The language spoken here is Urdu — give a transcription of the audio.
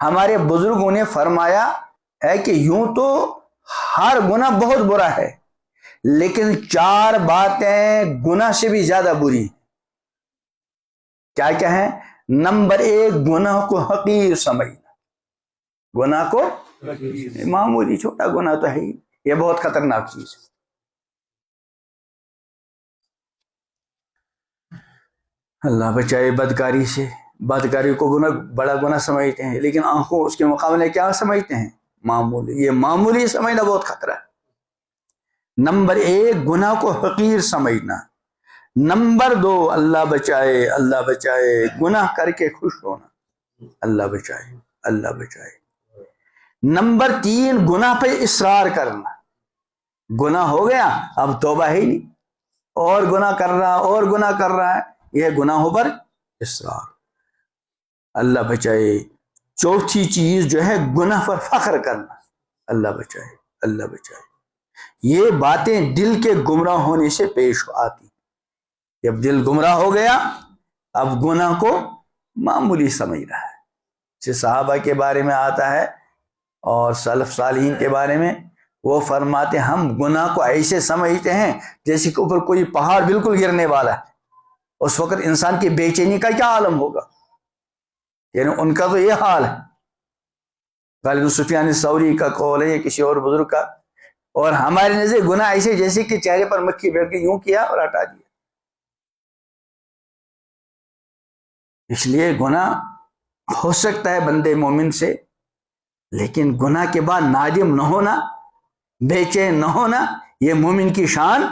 ہمارے بزرگوں نے فرمایا ہے کہ یوں تو ہر گناہ بہت برا ہے، لیکن 4 باتیں گناہ سے بھی زیادہ بری۔ کیا کیا ہے؟ نمبر 1، گناہ کو حقیر سمجھنا۔ گناہ کو معمولی چھوٹا گناہ تو ہے ہی، یہ بہت خطرناک چیز ہے۔ اللہ بچائے بدکاری سے۔ بدکاری کو گناہ بڑا گناہ سمجھتے ہیں، لیکن آنکھوں اس کے مقابلے کیا سمجھتے ہیں؟ معمولی۔ یہ معمولی سمجھنا بہت خطرہ ہے۔ نمبر 1، گناہ کو حقیر سمجھنا۔ نمبر 2، اللہ بچائے اللہ بچائے، گناہ کر کے خوش ہونا۔ اللہ بچائے اللہ بچائے۔ نمبر 3، گناہ پہ اصرار کرنا۔ گناہ ہو گیا، اب توبہ ہے ہی نہیں، اور گناہ کر رہا اور گناہ کر رہا ہے، یہ گناہوں پر اصرار۔ اللہ بچائے۔ چوتھی چیز جو ہے گناہ پر فخر کرنا۔ اللہ بچائے اللہ بچائے۔ یہ باتیں دل کے گمراہ ہونے سے پیش آتی۔ جب دل گمراہ ہو گیا، اب گناہ کو معمولی سمجھ رہا ہے۔ جیسے صحابہ کے بارے میں آتا ہے اور سلف صالحین کے بارے میں، وہ فرماتے ہم گناہ کو ایسے سمجھتے ہیں جیسے کہ اوپر کوئی پہاڑ بالکل گرنے والا ہے۔ اس وقت انسان کی بے چینی کا کیا عالم ہوگا؟ یعنی ان کا تو یہ حال ہے۔ غالب سفیان ثوری کا قول ہے یا کسی اور بزرگ کا، اور ہمارے نظر گناہ ایسے جیسے کہ چہرے پر مکھی بیٹھ کے یوں کیا اور ہٹا دیا۔ اس لیے گناہ ہو سکتا ہے بندے مومن سے، لیکن گناہ کے بعد نادم نہ ہونا، بے چین نہ ہونا، یہ مومن کی شان